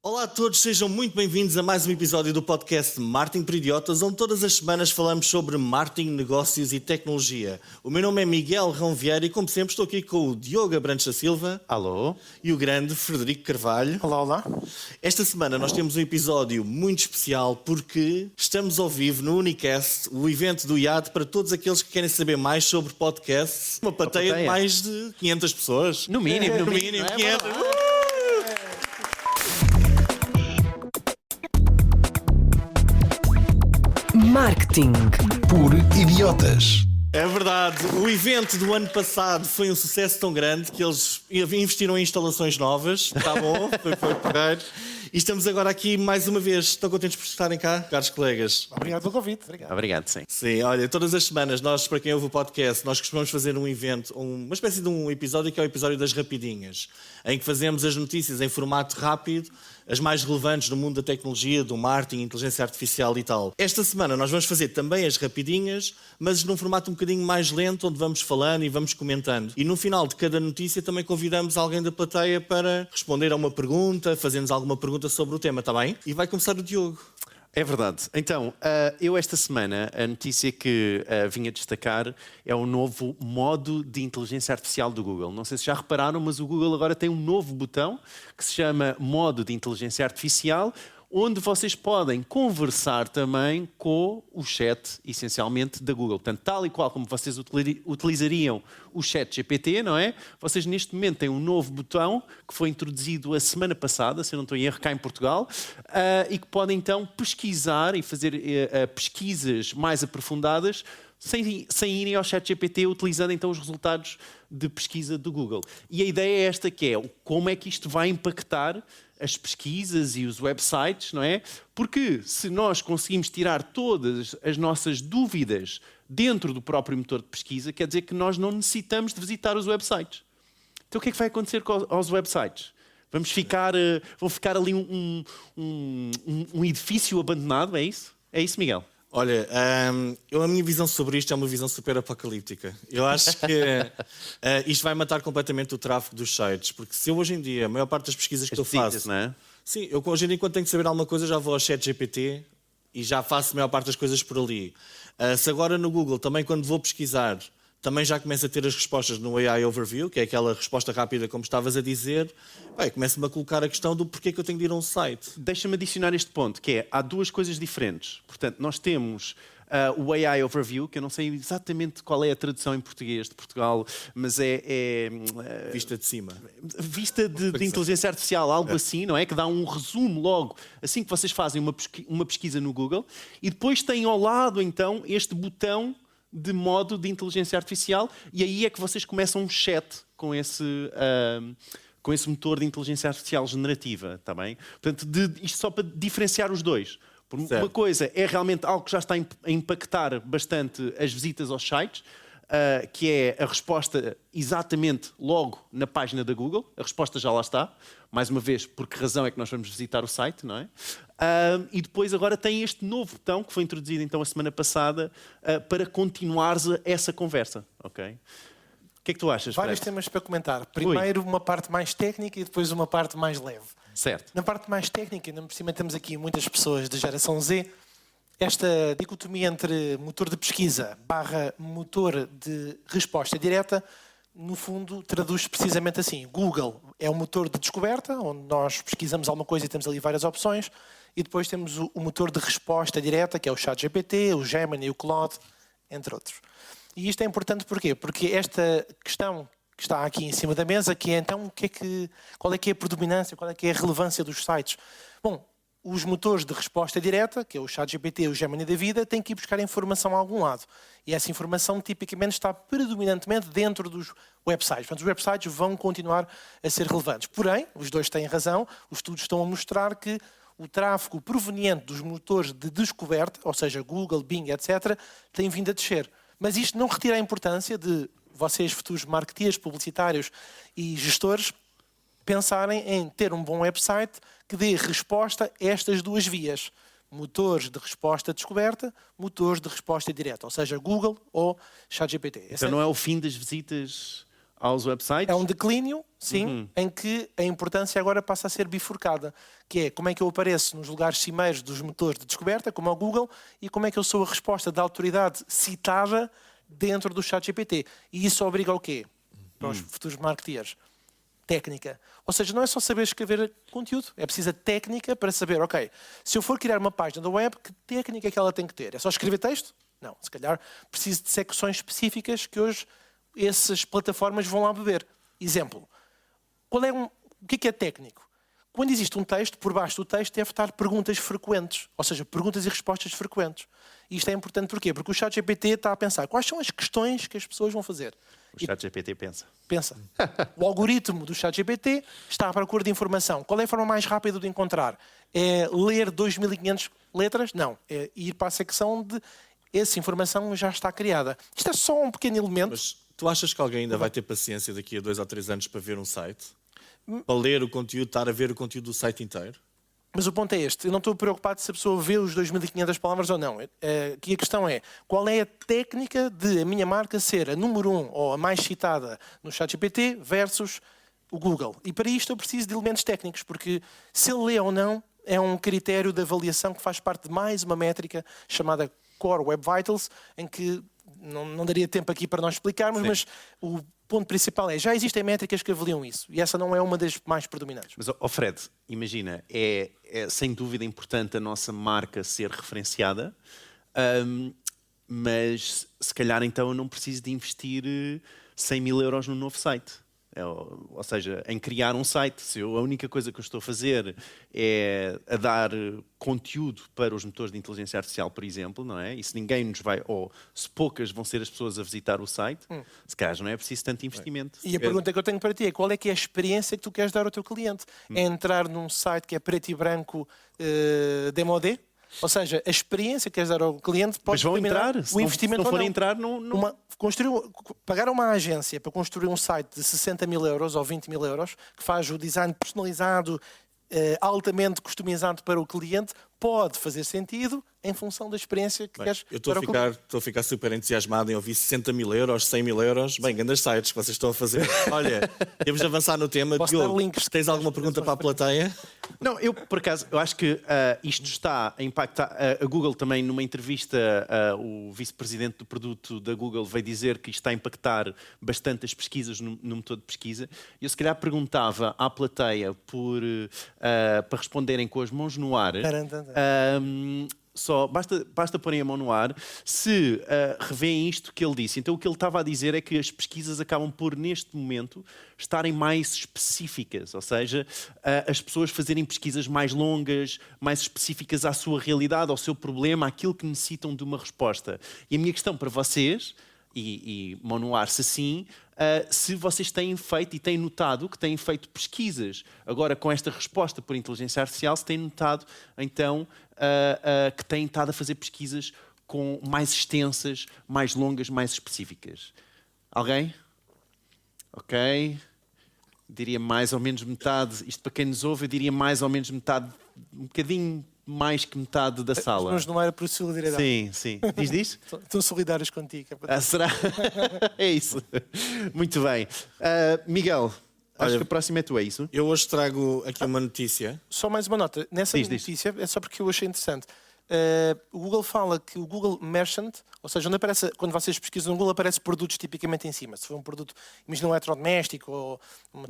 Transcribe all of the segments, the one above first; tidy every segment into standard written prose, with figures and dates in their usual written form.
Olá a todos, sejam muito bem-vindos a mais um episódio do podcast Marketing para Idiotas, onde todas as semanas falamos sobre marketing, negócios e tecnologia. O meu nome é Miguel Rão Vieira e, como sempre, estou aqui com o Diogo Abrantes da Silva. Alô? E o grande Frederico Carvalho. Olá, olá. Esta semana nós temos um episódio muito especial porque estamos ao vivo no Unicast, o evento do IAD para todos aqueles que querem saber mais sobre podcasts. Uma plateia de mais de 500 pessoas. No mínimo, No mínimo, 500. Marketing por idiotas. É verdade, o evento do ano passado foi um sucesso tão grande que eles investiram em instalações novas, está bom, foi porreiro. E estamos agora aqui mais uma vez. Estão contentes por estarem cá, caros colegas? Obrigado pelo convite. Obrigado, sim. Sim, olha, todas as semanas, nós, para quem ouve o podcast, nós costumamos fazer um evento, uma espécie de um episódio que é o episódio das rapidinhas, em que fazemos as notícias em formato rápido, as mais relevantes no mundo da tecnologia, do marketing, inteligência artificial e tal. Esta semana nós vamos fazer também as rapidinhas, mas num formato um bocadinho mais lento, onde vamos falando e vamos comentando. E no final de cada notícia também convidamos alguém da plateia para responder a uma pergunta, fazer-nos alguma pergunta sobre o tema, está bem? E vai começar o Diogo. É verdade. Então, eu esta semana, a notícia que vinha destacar é o novo modo de inteligência artificial do Google. Não sei se já repararam, mas o Google agora tem um novo botão que se chama modo de inteligência artificial, onde vocês podem conversar também com o chat, essencialmente, da Google. Portanto, tal e qual como vocês utilizariam o chat GPT, não é? Vocês, neste momento, têm um novo botão que foi introduzido a semana passada, se eu não estou em erro, cá em Portugal, e que podem, então, pesquisar e fazer pesquisas mais aprofundadas sem irem ao chat GPT, utilizando, então, os resultados de pesquisa do Google. E a ideia é esta, que é como é que isto vai impactar as pesquisas e os websites, não é? Porque se nós conseguimos tirar todas as nossas dúvidas dentro do próprio motor de pesquisa, quer dizer que nós não necessitamos de visitar os websites. Então o que é que vai acontecer aos websites? Vão ficar ali um edifício abandonado, é isso? É isso, Miguel? Olha, a minha visão sobre isto é uma visão super apocalíptica. Eu acho que isto vai matar completamente o tráfego dos sites, porque se eu hoje em dia, a maior parte das pesquisas que eu faço... Não é? Sim, eu hoje em dia, quando tenho que saber alguma coisa, já vou ao chat GPT e já faço a maior parte das coisas por ali. Se agora no Google, também quando vou pesquisar, também já começo a ter as respostas no AI Overview, que é aquela resposta rápida, como estavas a dizer, começa-me a colocar a questão do porquê que eu tenho de ir a um site. Deixa-me adicionar este ponto, que é, há duas coisas diferentes. Portanto, nós temos o AI Overview, que eu não sei exatamente qual é a tradução em português de Portugal, mas Vista de cima. Vista de inteligência artificial, algo assim, não é? Que dá um resumo logo, assim que vocês fazem uma pesquisa no Google, e depois tem ao lado, então, este botão de modo de inteligência artificial, e aí é que vocês começam um chat com esse motor de inteligência artificial generativa, está bem? Portanto, isto só para diferenciar os dois. Uma coisa é realmente algo que já está a impactar bastante as visitas aos sites, que é a resposta exatamente logo na página da Google. A resposta já lá está. Mais uma vez, por que razão é que nós vamos visitar o site, não é? E depois agora tem este novo botão que foi introduzido então a semana passada para continuares essa conversa, ok? O que é que tu achas, Vários Fred? temas para comentar. Primeiro uma parte mais técnica e depois uma parte mais leve. Certo. Na parte mais técnica, ainda por cima temos aqui muitas pessoas da geração Z. Esta dicotomia entre motor de pesquisa barra motor de resposta direta, no fundo, traduz precisamente assim. Google é um motor de descoberta, onde nós pesquisamos alguma coisa e temos ali várias opções, e depois temos o motor de resposta direta, que é o ChatGPT, o Gemini, o Claude, entre outros. E isto é importante porquê? Porque esta questão que está aqui em cima da mesa, que é então qual é que é a predominância, qual é que é a relevância dos sites? Bom, os motores de resposta direta, que é o ChatGPT e o Gemini da vida, têm que ir buscar informação a algum lado. E essa informação tipicamente está predominantemente dentro dos websites. Portanto, os websites vão continuar a ser relevantes. Porém, os dois têm razão, os estudos estão a mostrar que o tráfego proveniente dos motores de descoberta, ou seja, Google, Bing, etc., tem vindo a descer. Mas isto não retira a importância de vocês, futuros marketeers, publicitários e gestores, pensarem em ter um bom website que dê resposta a estas duas vias. Motores de resposta descoberta, motores de resposta direta, ou seja, Google ou ChatGPT. Então não é o fim das visitas aos websites? É um declínio, sim, em que a importância agora passa a ser bifurcada, que é como é que eu apareço nos lugares cimeiros dos motores de descoberta, como é o Google, e como é que eu sou a resposta da autoridade citada dentro do ChatGPT. E isso obriga ao quê? Para os futuros marketeers. Técnica. Ou seja, não é só saber escrever conteúdo, é preciso a técnica para saber, ok, se eu for criar uma página da web, que técnica é que ela tem que ter? É só escrever texto? Não, se calhar preciso de secções específicas que hoje essas plataformas vão lá beber. Exemplo, o que é técnico? Quando existe um texto, por baixo do texto deve estar perguntas frequentes, ou seja, perguntas e respostas frequentes. E isto é importante porquê? Porque o ChatGPT está a pensar quais são as questões que as pessoas vão fazer. O ChatGPT pensa. Pensa. O algoritmo do ChatGPT está à procura de informação. Qual é a forma mais rápida de encontrar? É ler 2500 letras? Não. É ir para a secção de essa informação já está criada. Isto é só um pequeno elemento. Mas tu achas que alguém ainda vai ter paciência daqui a 2 ou 3 anos para ver um site? Para ler o conteúdo, estar a ver o conteúdo do site inteiro? Mas o ponto é este. Eu não estou preocupado se a pessoa vê os 2500 palavras ou não. Aqui a questão é qual é a técnica de a minha marca ser a número 1 ou a mais citada no ChatGPT versus o Google. E para isto eu preciso de elementos técnicos, porque se ele lê ou não é um critério de avaliação que faz parte de mais uma métrica chamada Core Web Vitals, em que não daria tempo aqui para nós explicarmos, mas o ponto principal é já existem métricas que avaliam isso e essa não é uma das mais predominantes. Mas, Fred, imagina, é sem dúvida importante a nossa marca ser referenciada, mas se calhar então eu não preciso de investir 100 mil euros num novo site. Ou seja, em criar um site. Se a única coisa que eu estou a fazer é a dar conteúdo para os motores de inteligência artificial, por exemplo, não é? E se ninguém nos vai, ou se poucas vão ser as pessoas a visitar o site, se calhar não é preciso tanto investimento. E a pergunta que eu tenho para ti é qual é que é a experiência que tu queres dar ao teu cliente? É entrar num site que é preto e branco demodé? Ou seja, a experiência que queres dar ao cliente pode Mas vão determinar entrar, o investimento se não ou forem não. entrar, não... Pagar uma agência para construir um site de 60 mil euros ou 20 mil euros, que faz o design personalizado, altamente customizado para o cliente, pode fazer sentido em função da experiência que queres Eu estou para o cliente. a ficar super entusiasmado em ouvir 60 mil euros, 100 mil euros. Bem, grandes sites que vocês estão a fazer. Olha, temos de avançar no tema. Posso Diogo, dar links. tens alguma pergunta para a plateia? Não, eu por acaso, eu acho que isto está a impactar. A Google também, numa entrevista, o vice-presidente do produto da Google veio dizer que isto está a impactar bastante as pesquisas no motor de pesquisa. Eu se calhar perguntava à plateia para responderem com as mãos no ar. Só basta porem a mão no ar se revêem isto que ele disse. Então o que ele estava a dizer é que as pesquisas acabam por, neste momento, estarem mais específicas, ou seja, as pessoas fazerem pesquisas mais longas, mais específicas à sua realidade, ao seu problema, àquilo que necessitam de uma resposta. E a minha questão para vocês, e mão no ar se sim, se vocês têm feito e têm notado que têm feito pesquisas agora com esta resposta por inteligência artificial, se têm notado então que têm estado a fazer pesquisas mais extensas, mais longas, mais específicas. Alguém? Ok. Diria mais ou menos metade. Isto para quem nos ouve, eu diria mais ou menos metade, um bocadinho mais que metade da sala. Mas não era por solidariedade. Sim, sim. Diz disso? Estão solidários contigo. Será? É isso. Muito bem. Miguel, acho que a próxima é tu, é isso? Eu hoje trago aqui uma notícia. Só mais uma nota. Nessa Diz. notícia, é só porque eu achei interessante. O Google fala que o Google Merchant, ou seja, onde aparece, quando vocês pesquisam no Google, aparece produtos tipicamente em cima. Se for um produto, imagina um eletrodoméstico ou um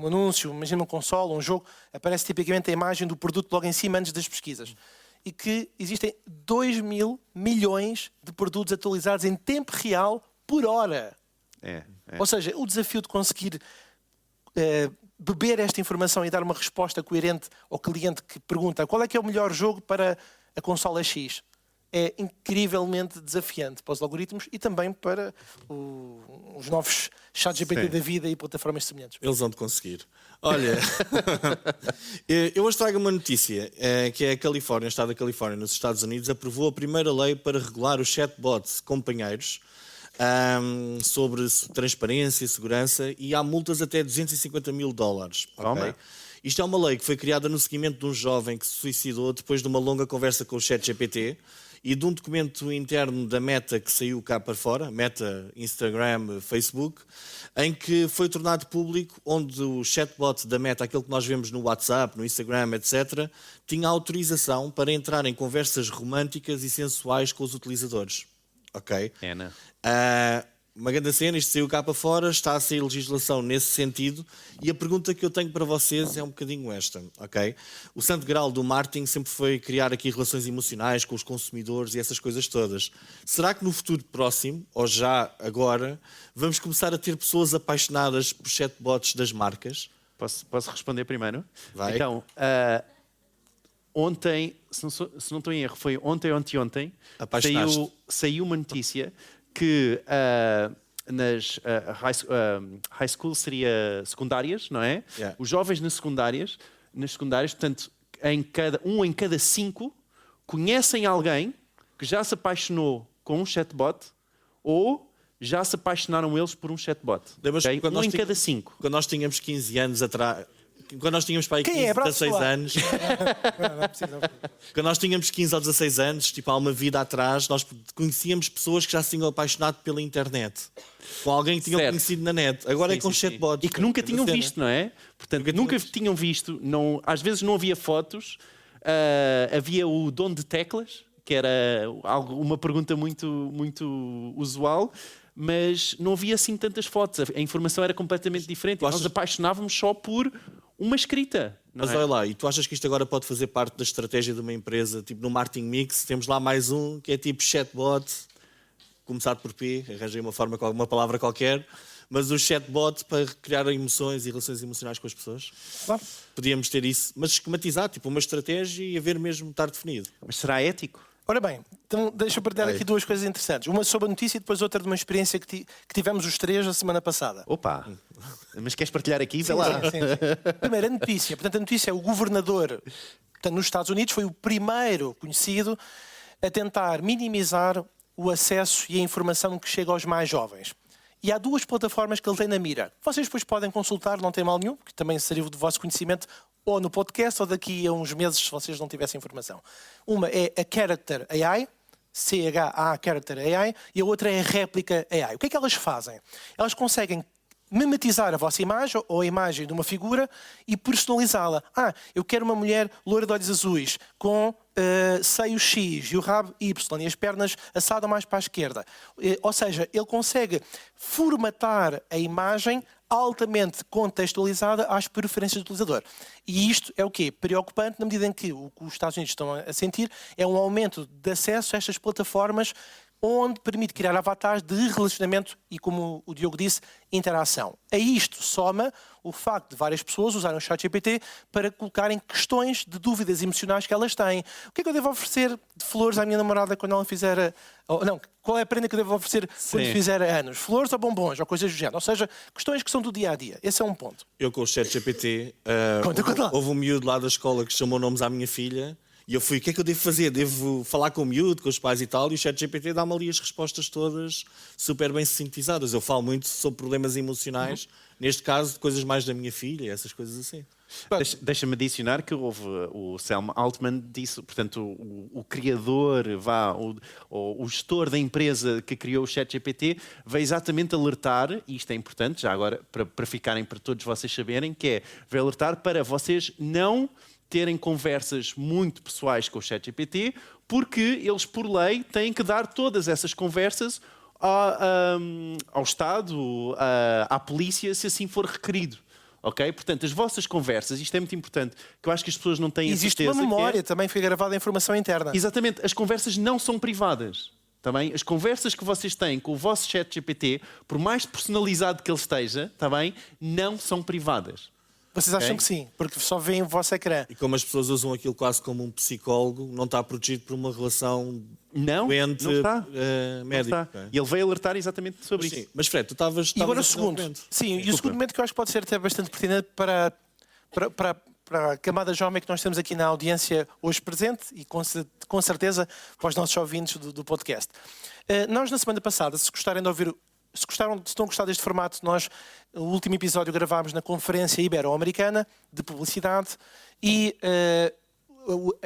anúncio, imagina um console, um jogo, aparece tipicamente a imagem do produto logo em cima antes das pesquisas. E que existem 2 mil milhões de produtos atualizados em tempo real por hora. Ou seja, o desafio de conseguir beber esta informação e dar uma resposta coerente ao cliente que pergunta qual é que é o melhor jogo para a consola X é incrivelmente desafiante para os algoritmos e também para os novos ChatGPT da vida e plataformas semelhantes. Eles vão de conseguir. Olha, eu hoje trago uma notícia que é a Califórnia, o Estado da Califórnia, nos Estados Unidos, aprovou a primeira lei para regular os chatbots companheiros sobre transparência e segurança e há multas até $250 mil. Okay? Isto é uma lei que foi criada no seguimento de um jovem que se suicidou depois de uma longa conversa com o ChatGPT e de um documento interno da Meta que saiu cá para fora, Meta, Instagram, Facebook, em que foi tornado público onde o chatbot da Meta, aquele que nós vemos no WhatsApp, no Instagram, etc., tinha autorização para entrar em conversas românticas e sensuais com os utilizadores. Ok? Uma grande cena, isto saiu cá para fora, está a sair legislação nesse sentido, e a pergunta que eu tenho para vocês é um bocadinho esta, ok? O santo grau do marketing sempre foi criar aqui relações emocionais com os consumidores e essas coisas todas. Será que no futuro próximo, ou já agora, vamos começar a ter pessoas apaixonadas por chatbots das marcas? Posso responder primeiro? Vai. Então, ontem, se não estou em erro, foi ontem ou anteontem, Apaixonaste. saiu uma notícia que nas high school seria secundárias, não é? Yeah. Os jovens nas secundárias, portanto, um em cada 5 conhecem alguém que já se apaixonou com um chatbot ou já se apaixonaram eles por um chatbot. Lembras-te Okay? quando Um nós em cada 5. Quando nós tínhamos 15 anos atrás... Quando nós tínhamos para aí 15, Quem é? 16 Braço anos... Não precisa. Quando nós tínhamos 15 ou 16 anos, tipo há uma vida atrás, nós conhecíamos pessoas que já se tinham apaixonado pela internet. Com alguém que tinham Certo. conhecido na net. Agora Sim, é com sim, sim. chatbots. E que nunca tinham Cena. visto, não é? Portanto, Nunca nunca tinham tinham visto. Não, às vezes não havia fotos. Havia o dono de teclas, que era uma pergunta muito usual, mas não havia assim tantas fotos. A informação era completamente diferente. E nós apaixonávamos só por uma escrita. Não Mas é? olha lá, e tu achas que isto agora pode fazer parte da estratégia de uma empresa? Tipo no marketing mix, temos lá mais um que é tipo chatbot, começado por P, arranjei uma palavra qualquer, mas o chatbot para criar emoções e relações emocionais com as pessoas. Claro. Podíamos ter isso, mas esquematizar, tipo uma estratégia e haver mesmo estar definido. Mas será ético? Ora bem, então deixa eu partilhar aqui duas coisas interessantes. Uma sobre a notícia e depois outra de uma experiência que tivemos os três a semana passada. Opa! Mas queres partilhar aqui? Vê lá. Sim. Primeiro, a notícia. Portanto, a notícia é o governador, portanto, nos Estados Unidos, foi o primeiro conhecido a tentar minimizar o acesso e a informação que chega aos mais jovens. E há duas plataformas que ele tem na mira. Vocês depois podem consultar, não tem mal nenhum, que também seria do vosso conhecimento, ou no podcast, ou daqui a uns meses, se vocês não tivessem informação. Uma é a Character AI, CHA Character AI, e a outra é a Réplica AI. O que é que elas fazem? Elas conseguem mimetizar a vossa imagem ou a imagem de uma figura e personalizá-la. Eu quero uma mulher loira de olhos azuis, com seio X e o rabo Y e as pernas assado mais para a esquerda. Ou seja, ele consegue formatar a imagem altamente contextualizada às preferências do utilizador. E isto é o quê? Preocupante na medida em que o que os Estados Unidos estão a sentir é um aumento de acesso a estas plataformas onde permite criar avatares de relacionamento e, como o Diogo disse, interação. A isto soma o facto de várias pessoas usarem o ChatGPT para colocarem questões de dúvidas emocionais que elas têm. O que é que eu devo oferecer de flores à minha namorada quando ela fizer... qual é a prenda que eu devo oferecer quando fizer anos? Flores ou bombons, ou coisas do género. Ou seja, questões que são do dia-a-dia. Esse é um ponto. Eu com o ChatGPT, Conta lá. houve um miúdo lá da escola que chamou nomes à minha filha e eu fui, o que é que eu devo fazer? Devo falar com o miúdo, com os pais e tal? E o ChatGPT dá-me ali as respostas todas super bem sintetizadas. Eu falo muito sobre problemas emocionais, neste caso, de coisas mais da minha filha, essas coisas assim. Deixa-me adicionar que houve o Sam Altman disse, portanto, o criador, o gestor da empresa que criou o ChatGPT, veio exatamente alertar, e isto é importante, já agora, para todos vocês saberem, que é, veio alertar para vocês não terem conversas muito pessoais com o ChatGPT, porque eles, por lei, têm que dar todas essas conversas ao Estado, à polícia, se assim for requerido. Ok? Portanto, as vossas conversas, isto é muito importante, que eu acho que as pessoas não têm Existe a certeza. uma memória, que é... também foi gravada a informação interna. Exatamente, as conversas não são privadas. Tá bem? As conversas que vocês têm com o vosso ChatGPT, por mais personalizado que ele esteja, tá bem? Não são privadas. Vocês acham que sim, porque só veem o vosso ecrã. E como as pessoas usam aquilo quase como um psicólogo, não está protegido por uma relação doente não está. médica. Não está. E ele veio alertar exatamente sobre Sim, isso. mas Fred, tu estavas... E agora o a fazer um segundo. argumento. Sim, e o segundo momento que eu acho que pode ser até bastante pertinente para a camada jovem que nós temos aqui na audiência hoje presente e com certeza para os nossos ouvintes do podcast. Nós, na semana passada, se gostarem de ouvir... Se estão a gostar deste formato, nós, o último episódio, gravámos na Conferência Ibero-Americana de Publicidade e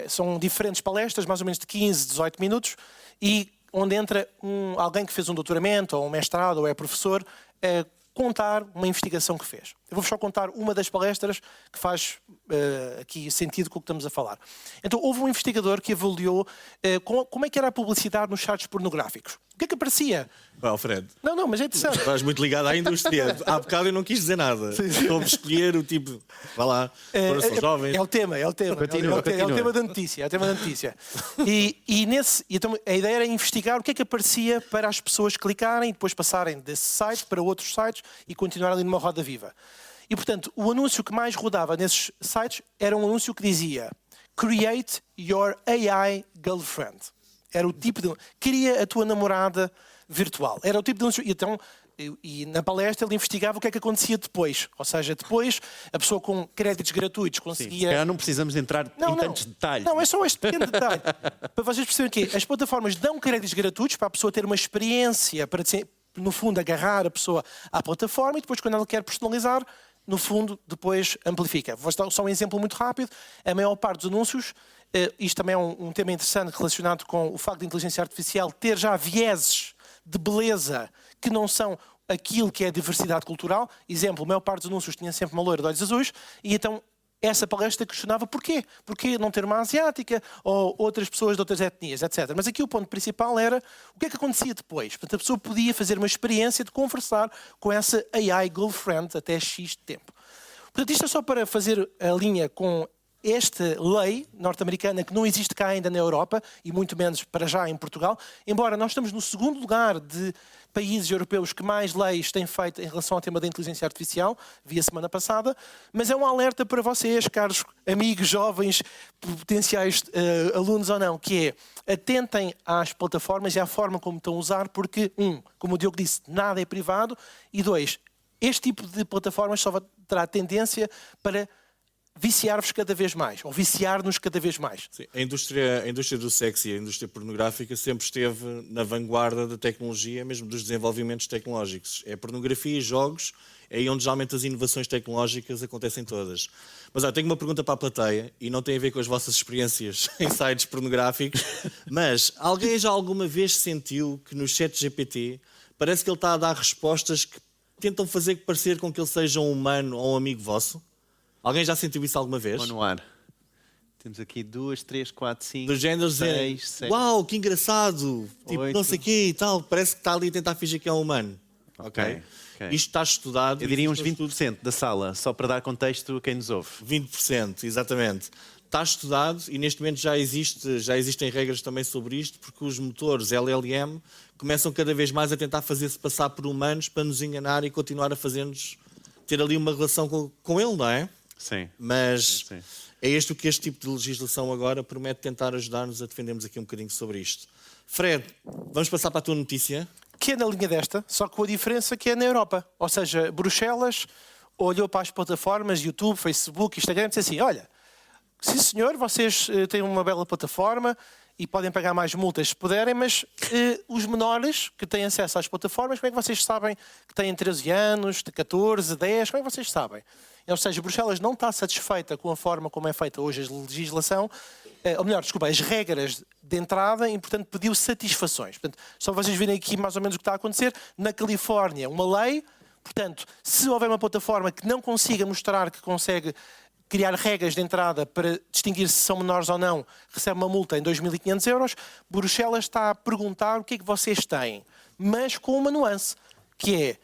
são diferentes palestras, mais ou menos de 15, 18 minutos, e onde entra alguém que fez um doutoramento, ou um mestrado, ou é professor, a contar uma investigação que fez. Eu vou só contar uma das palestras que faz aqui sentido com o que estamos a falar. Então, houve um investigador que avaliou como é que era a publicidade nos sites pornográficos. O que é que aparecia? Alfredo, Não, mas é interessante. estás muito ligado à indústria. Há bocado eu não quis dizer nada. Estou a escolher o tipo. Vá lá, agora são jovens. É o tema. Continua. É o tema da notícia. Então, a ideia era investigar o que é que aparecia para as pessoas clicarem e depois passarem desse site para outros sites e continuar ali numa roda viva. E, portanto, o anúncio que mais rodava nesses sites era um anúncio que dizia Create your AI girlfriend. Era o tipo de... Cria a tua namorada virtual. Era o tipo de anúncio. E na palestra ele investigava o que é que acontecia depois. Ou seja, depois a pessoa com créditos gratuitos Sim, conseguia... se calhar não precisamos entrar em tantos detalhes. Não, é só este pequeno detalhe. Para vocês perceberem que as plataformas dão créditos gratuitos para a pessoa ter uma experiência, para, no fundo, agarrar a pessoa à plataforma e depois, quando ela quer personalizar, no fundo, depois amplifica. Vou dar só um exemplo muito rápido. A maior parte dos anúncios, isto também é um tema interessante relacionado com o facto de inteligência artificial ter já vieses de beleza que não são aquilo que é a diversidade cultural. Exemplo, a maior parte dos anúncios tinha sempre uma loira de olhos azuis e então essa palestra questionava porquê. Porquê não ter uma asiática ou outras pessoas de outras etnias, etc. Mas aqui o ponto principal era o que é que acontecia depois. Portanto, a pessoa podia fazer uma experiência de conversar com essa AI girlfriend até X tempo. Portanto, isto é só para fazer a linha com esta lei norte-americana que não existe cá ainda na Europa e muito menos para já em Portugal, embora nós estamos no segundo lugar de países europeus que mais leis têm feito em relação ao tema da inteligência artificial, vi a semana passada, mas é um alerta para vocês, caros amigos, jovens, potenciais alunos ou não, que é atentem às plataformas e à forma como estão a usar, porque, como o Diogo disse, nada é privado, e 2, este tipo de plataformas só terá tendência para viciar-vos cada vez mais, ou viciar-nos cada vez mais. Sim, a indústria do sexo e a indústria pornográfica sempre esteve na vanguarda da tecnologia, mesmo dos desenvolvimentos tecnológicos. É a pornografia e jogos, é aí onde geralmente as inovações tecnológicas acontecem todas. Mas tenho uma pergunta para a plateia, e não tem a ver com as vossas experiências em sites pornográficos, mas alguém já alguma vez sentiu que no chat GPT parece que ele está a dar respostas que tentam fazer parecer com que ele seja um humano ou um amigo vosso? Alguém já sentiu isso alguma vez? Ou no ar. Temos aqui 2, 3, 4, 5, Do género 6, 7. uau, que engraçado, tipo, 8. não sei o quê e tal, parece que está ali a tentar fingir que é um humano. Ok? Isto está estudado. Eu diria uns 20% da sala, só para dar contexto a quem nos ouve. 20%, exatamente. Está estudado e neste momento já existem regras também sobre isto, porque os motores LLM começam cada vez mais a tentar fazer-se passar por humanos para nos enganar e continuar a fazer-nos ter ali uma relação com ele, não é? Sim. Mas Sim. é este o que este tipo de legislação agora promete tentar ajudar-nos a defendermos aqui um bocadinho sobre isto. Fred, vamos passar para a tua notícia. Que é na linha desta, só com a diferença que é na Europa. Ou seja, Bruxelas olhou para as plataformas, YouTube, Facebook, Instagram e disse assim, olha, sim senhor, vocês têm uma bela plataforma e podem pagar mais multas se puderem, mas os menores que têm acesso às plataformas, como é que vocês sabem que têm 13 anos, de 14, 10, como é que vocês sabem? Ou seja, Bruxelas não está satisfeita com a forma como é feita hoje a legislação, ou melhor, desculpa, as regras de entrada e, portanto, pediu satisfações. Portanto, só vocês verem aqui mais ou menos o que está a acontecer. Na Califórnia, uma lei, portanto, se houver uma plataforma que não consiga mostrar que consegue criar regras de entrada para distinguir se são menores ou não, recebe uma multa em 2.500 euros. Bruxelas está a perguntar o que é que vocês têm, mas com uma nuance, que é,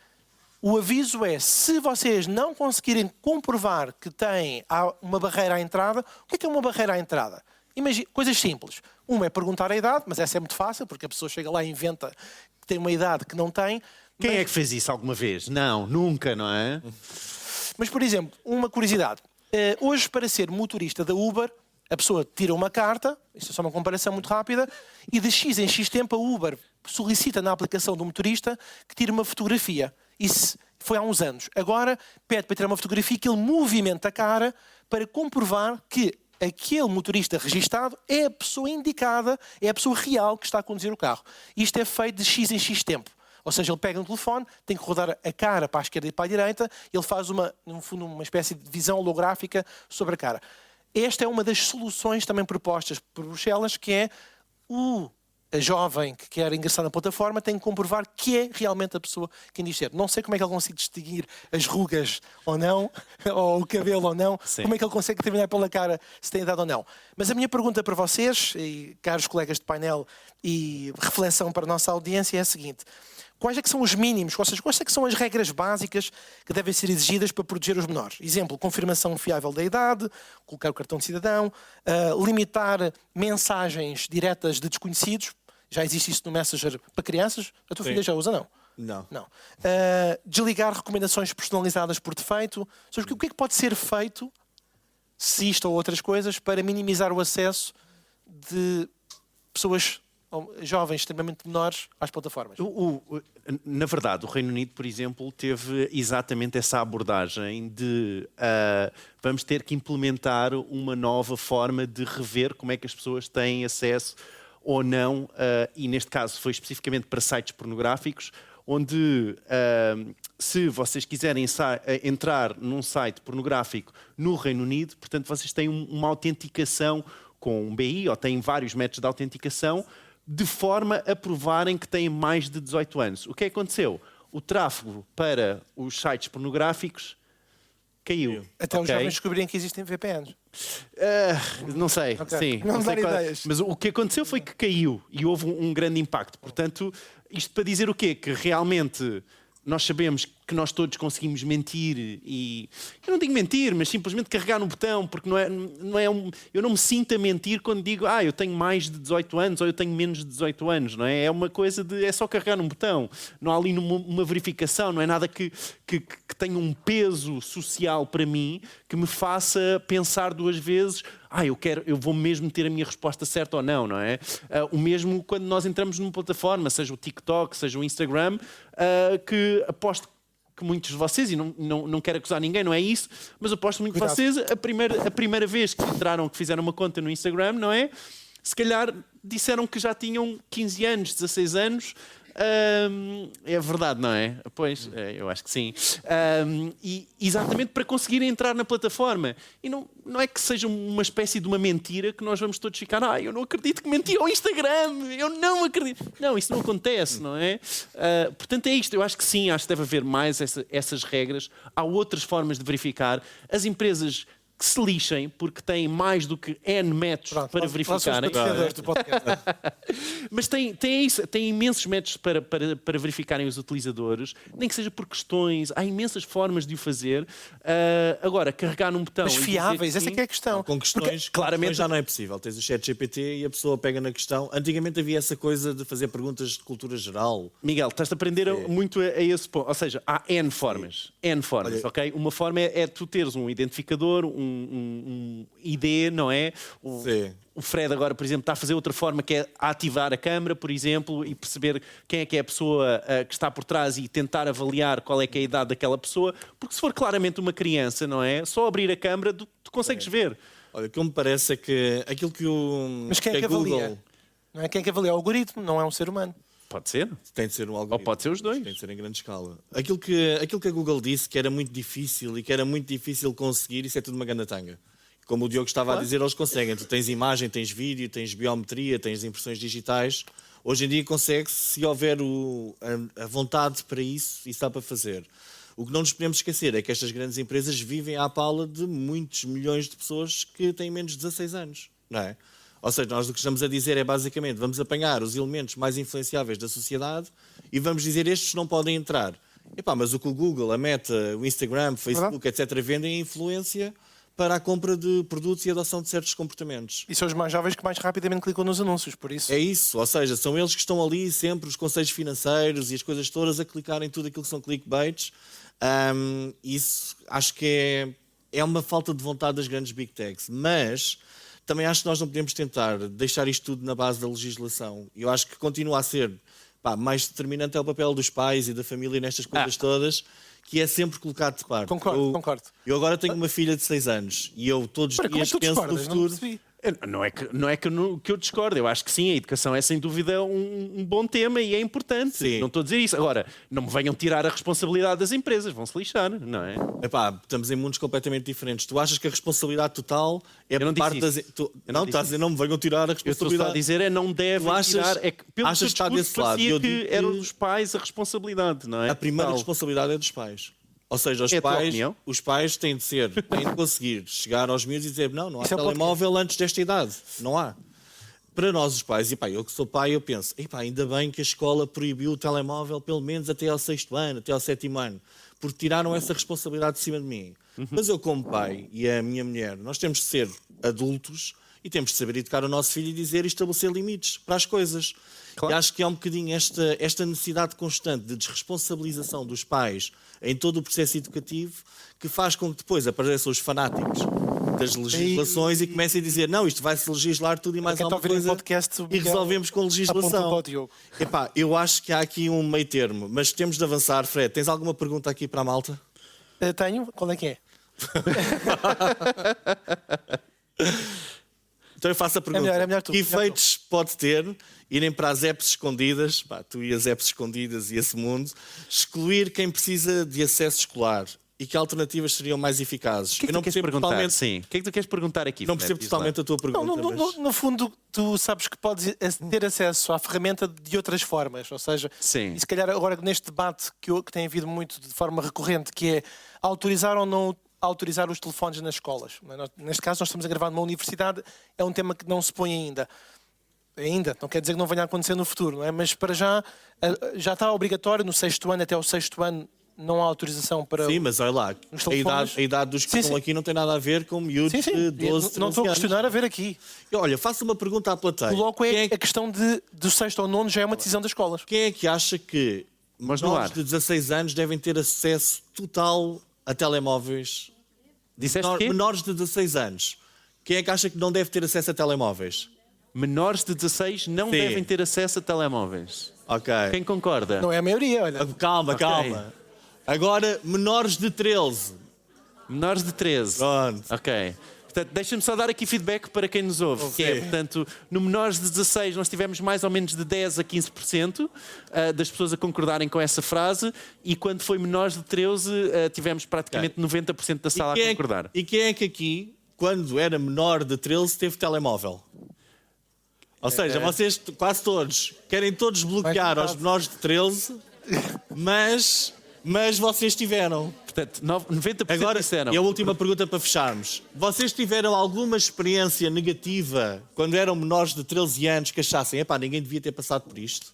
o aviso é, se vocês não conseguirem comprovar que têm uma barreira à entrada, o que é uma barreira à entrada? Imagina, coisas simples. Uma é perguntar a idade, mas essa é muito fácil, porque a pessoa chega lá e inventa que tem uma idade que não tem. Quem é que fez isso alguma vez? Não, nunca, não é? Mas, por exemplo, uma curiosidade. Hoje, para ser motorista da Uber, a pessoa tira uma carta, isto é só uma comparação muito rápida, e de X em X tempo a Uber solicita na aplicação do motorista que tire uma fotografia. Isso foi há uns anos. Agora pede para tirar uma fotografia que ele movimenta a cara para comprovar que aquele motorista registado é a pessoa indicada, é a pessoa real que está a conduzir o carro. Isto é feito de X em X tempo. Ou seja, ele pega no telefone, tem que rodar a cara para a esquerda e para a direita, ele faz no fundo, uma espécie de visão holográfica sobre a cara. esta é uma das soluções também propostas por Bruxelas, que é a jovem que quer ingressar na plataforma tem que comprovar que é realmente a pessoa quem diz ser. Não sei como é que ele consegue distinguir as rugas ou não, ou o cabelo ou não, Sim. como é que ele consegue determinar pela cara se tem idade ou não. Mas a minha pergunta para vocês, e caros colegas de painel, e reflexão para a nossa audiência é a seguinte: quais é que são os mínimos, ou seja, quais é que são as regras básicas que devem ser exigidas para proteger os menores? Exemplo, confirmação fiável da idade, colocar o cartão de cidadão, limitar mensagens diretas de desconhecidos. Já existe isso no Messenger para crianças? A tua Sim. filha já usa, não? Não. Não. Desligar recomendações personalizadas por defeito. Ou seja, o que é que pode ser feito, se isto ou outras coisas, para minimizar o acesso de pessoas jovens extremamente menores às plataformas? Na verdade, o Reino Unido, por exemplo, teve exatamente essa abordagem de vamos ter que implementar uma nova forma de rever como é que as pessoas têm acesso ou não, e neste caso foi especificamente para sites pornográficos, onde se vocês quiserem entrar num site pornográfico no Reino Unido, portanto vocês têm uma autenticação com um BI, ou têm vários métodos de autenticação, de forma a provarem que têm mais de 18 anos. O que aconteceu? O tráfego para os sites pornográficos caiu. Até os ok? jovens descobrirem que existem VPNs. Não sei, Ok. sim. Não me sei dar qual- ideias. Mas o que aconteceu foi que caiu e houve um grande impacto. Portanto, isto para dizer o quê? Que realmente nós sabemos que nós todos conseguimos mentir e... Eu não digo mentir, mas simplesmente carregar no botão, porque eu não me sinto a mentir quando digo eu tenho mais de 18 anos ou eu tenho menos de 18 anos, não é? É uma coisa é só carregar num botão. Não há ali uma verificação, não é nada que tenha um peso social para mim que me faça pensar duas vezes eu vou mesmo ter a minha resposta certa ou não, não é? O mesmo quando nós entramos numa plataforma, seja o TikTok, seja o Instagram, que aposto que muitos de vocês, e não quero acusar ninguém, não é isso, mas aposto muito que Cuidado. vocês, a primeira vez que entraram, que fizeram uma conta no Instagram, não é? Se calhar disseram que já tinham 15 anos, 16 anos. É verdade, não é? Pois, eu acho que sim. E exatamente para conseguir entrar na plataforma. E não é que seja uma espécie de uma mentira que nós vamos todos ficar eu não acredito que menti ao Instagram, eu não acredito. Não, isso não acontece, não é? Portanto, é isto. Eu acho que sim, acho que deve haver mais essas regras. Há outras formas de verificar. As empresas que se lixem, porque têm mais do que N métodos para verificarem. Do podcast. Mas tem imensos métodos para verificarem os utilizadores, nem que seja por questões, há imensas formas de o fazer. Agora, carregar num botão. Mas e dizer fiáveis, que essa sim, que é a questão. Com questões, claramente- já não é possível. Tens o chat GPT e a pessoa pega na questão. Antigamente havia essa coisa de fazer perguntas de cultura geral. Miguel, estás a aprender muito a esse ponto. Ou seja, há N formas. N formas, Olha, ok? Uma forma é tu teres um identificador, um ID, não é? Sim. O Fred agora, por exemplo, está a fazer outra forma, que é ativar a câmara, por exemplo, e perceber quem é que é a pessoa que está por trás e tentar avaliar qual é que é a idade daquela pessoa. Porque se for claramente uma criança, não é? Só abrir a câmara, tu consegues ver. Olha, o que me parece é que aquilo que o Mas quem é que a Google avalia? Não é quem é que avalia? O algoritmo, não é um ser humano. Pode ser. tem de ser um algoritmo. Ou pode ser os dois. Tem de ser em grande escala. Aquilo que a Google disse que era muito difícil e que era muito difícil conseguir, isso é tudo uma gandatanga. Como o Diogo estava a dizer, eles conseguem. Tu tens imagem, tens vídeo, tens biometria, tens impressões digitais. Hoje em dia consegue-se, se houver a vontade para isso dá para fazer. O que não nos podemos esquecer é que estas grandes empresas vivem à pala de muitos milhões de pessoas que têm menos de 16 anos, não é? Ou seja, nós o que estamos a dizer é basicamente vamos apanhar os elementos mais influenciáveis da sociedade e vamos dizer estes não podem entrar. Mas o que o Google, a Meta, o Instagram, o Facebook, etc. vendem é influência para a compra de produtos e adoção de certos comportamentos. E são os mais jovens que mais rapidamente clicam nos anúncios, por isso. É isso, ou seja, são eles que estão ali sempre, os conselhos financeiros e as coisas todas a clicar em tudo aquilo que são clickbaits. Isso acho que é uma falta de vontade das grandes big techs, mas também acho que nós não podemos tentar deixar isto tudo na base da legislação. Eu acho que continua a ser mais determinante é o papel dos pais e da família nestas coisas todas, que é sempre colocado de parte. Concordo. Eu agora tenho uma filha de 6 anos e eu todos os Como é dias que tu penso no discordas? Não futuro. percebi. Não é que eu discordo, eu acho que sim, a educação é sem dúvida um bom tema e é importante. Sim. Não estou a dizer isso. Agora, não me venham tirar a responsabilidade das empresas, vão-se lixar, não é? Epá, estamos em mundos completamente diferentes. Tu achas que a responsabilidade total é não parte disse das. isso. Não, estás a dizer, não me venham tirar a Eu estou só a responsabilidade. dizer não devem Tu achas- tirar. É que, pelo achas teu que está discurso, desse lado? parecia Eu que digo que- eram os pais a responsabilidade, não é? A primeira Tal. responsabilidade é dos pais. Ou seja, É a tua opinião? os pais têm de conseguir chegar aos miúdos e dizer não há Isso é um telemóvel antes desta idade. Não há. Para nós, os pais, e pá, eu que sou pai, eu penso, epá, ainda bem que a escola proibiu o telemóvel pelo menos até ao 6º ano, até ao 7º ano, porque tiraram essa responsabilidade de cima de mim. Mas eu, como pai, e a minha mulher, nós temos de ser adultos e temos de saber educar o nosso filho e dizer e estabelecer limites para as coisas. Claro. E acho que é um bocadinho esta necessidade constante de desresponsabilização dos pais em todo o processo educativo que faz com que depois apareçam os fanáticos das legislações e comecem a dizer não, isto vai-se legislar tudo e mais Quem está a alguma ouvir em coisa podcast, o e Miguel resolvemos com apontou para legislação. o Diogo. Epá, eu acho que há aqui um meio termo, mas temos de avançar. Fred, tens alguma pergunta aqui para a malta? Tenho? Qual é que é? Então eu faço a pergunta. É melhor tu, Que melhor tu. efeitos pode ter irem para as apps escondidas, pá, tu e as apps escondidas e esse mundo, excluir quem precisa de acesso escolar? E que alternativas seriam mais eficazes? O que é que Eu não tu queres percebo perguntar? totalmente, Sim. O que é que tu queres perguntar aqui? não Fred? percebo Diz lá. totalmente a tua pergunta. mas- No fundo, tu sabes que podes ter acesso à ferramenta de outras formas. Ou seja, Sim. e se calhar agora neste debate que tem havido muito de forma recorrente, que é autorizar ou não autorizar os telefones nas escolas. Neste caso, nós estamos a gravar numa universidade, é um tema que não se põe ainda. Ainda, não quer dizer que não venha a acontecer no futuro, não é? Mas para já está obrigatório no 6º ano, até ao 6º ano, não há autorização para. Sim, mas olha lá, Os a telefones- idade dos que Sim, estão sim. aqui não tem nada a ver com miúdos Sim, sim. de 12, Não 13 estou a anos. questionar a ver aqui. E, olha, faço uma pergunta à plateia. Coloco Quem é é, a questão do 6º ao 9º já é uma decisão das escolas. quem é que acha que Mas no menores ar. de 16 anos devem ter acesso total a telemóveis? Disseste quê? Menores de 16 anos. Quem é que acha que não deve ter acesso a telemóveis? Menores de 16 não Sim. devem ter acesso a telemóveis. Ok. Quem concorda? Não é a maioria, olha. Calma, Ok. calma. Agora, menores de 13. Menores de 13. Pronto. Ok. Portanto, deixa-me só dar aqui feedback para quem nos ouve. Que é, portanto, no menores de 16 nós tivemos mais ou menos de 10 a 15% das pessoas a concordarem com essa frase e quando foi menores de 13 tivemos praticamente 90% da sala a concordar. E quem é que aqui, quando era menor de 13, teve telemóvel? Ou seja, vocês quase todos querem todos bloquear Mais aos menores de 13, mas vocês tiveram. Portanto, 90% Agora, disseram. e a última pergunta para fecharmos. Vocês tiveram alguma experiência negativa quando eram menores de 13 anos que achassem, epá, ninguém devia ter passado por isto?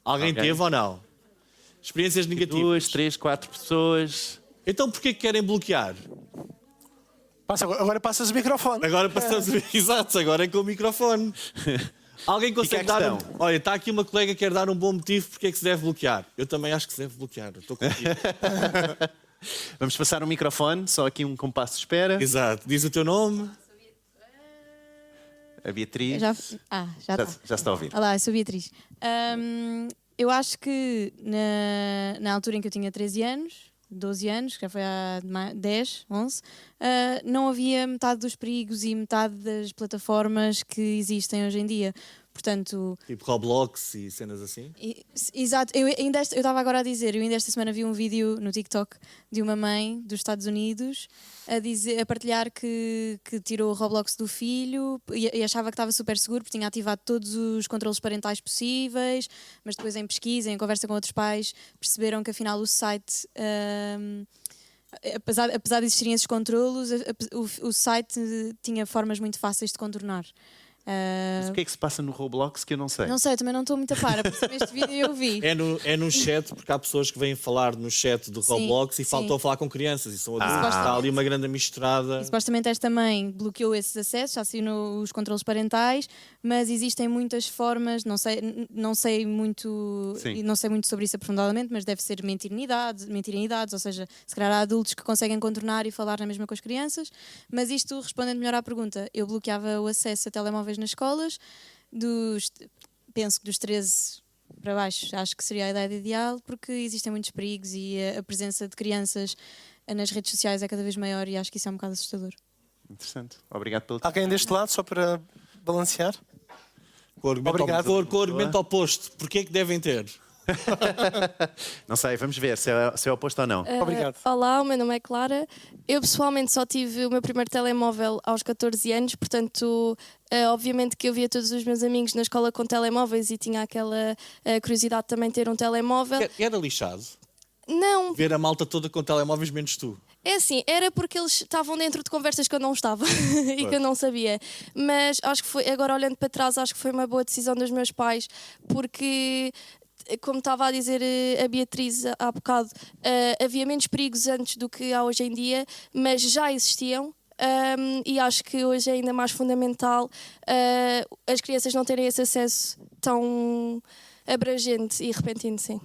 Alguém Ok. teve ou não? Experiências negativas. 2, 3, 4 pessoas. Então porquê que querem bloquear? Agora passas o microfone. Agora passamos... Exato, agora é com o microfone. Alguém consegue Fica a dar questão. Olha, está aqui uma colega que quer dar um bom motivo porque é que se deve bloquear. Eu também acho que se deve bloquear. Eu estou contigo. Vamos passar o microfone, só aqui um compasso de espera. Exato. Diz o teu nome. A Beatriz. Já está. Já se está a ouvir. Olá, eu sou Beatriz. Eu acho que na altura em que eu tinha 13 anos, 12 anos, que já foi há 10, 11, não havia metade dos perigos e metade das plataformas que existem hoje em dia. Portanto, Tipo Roblox e cenas assim. exato, eu estava agora a dizer, eu ainda esta semana vi um vídeo no TikTok de uma mãe dos Estados Unidos a partilhar que tirou o Roblox do filho e achava que estava super seguro porque tinha ativado todos os controles parentais possíveis, mas depois em pesquisa, em conversa com outros pais, perceberam que afinal o site... Apesar de existirem esses controlos, o site tinha formas muito fáceis de contornar. Mas o que é que se passa no Roblox que eu não sei? Não sei, também não estou muito a par. Este vídeo eu vi. É no chat, porque há pessoas que vêm falar no chat do Sim, Roblox e sim. faltam a falar com crianças e são adultos. Supostamente. Está ali uma grande misturada. E, supostamente esta mãe bloqueou esses acessos, assinou os controles parentais, mas existem muitas formas, não sei muito Sim. e não sei muito sobre isso aprofundadamente, mas deve ser mentir em idades, ou seja, se calhar há adultos que conseguem contornar e falar na mesma com as crianças, mas isto respondendo melhor à pergunta, eu bloqueava o acesso a telemóveis nas escolas, penso que dos 13 para baixo acho que seria a idade ideal, porque existem muitos perigos e a presença de crianças nas redes sociais é cada vez maior e acho que isso é um bocado assustador. Interessante. Obrigado pelo Alguém deste lado, só para balancear? Com o argumento, Obrigado. com o argumento oposto. Porquê é que devem ter? Não sei, vamos ver se é oposto ou não. Obrigado. Olá, o meu nome é Clara. Eu pessoalmente só tive o meu primeiro telemóvel aos 14 anos, portanto, obviamente que eu via todos os meus amigos na escola com telemóveis e tinha aquela curiosidade também de ter um telemóvel. Era lixado. Não, Ver a malta toda com telemóveis menos tu. é assim, era porque eles estavam dentro de conversas que eu não estava e que eu não sabia. Mas acho que foi, agora olhando para trás, acho que foi uma boa decisão dos meus pais, porque, como estava a dizer a Beatriz há bocado, havia menos perigos antes do que há hoje em dia, mas já existiam. E acho que hoje é ainda mais fundamental as crianças não terem esse acesso tão abrangente e repentino, sim.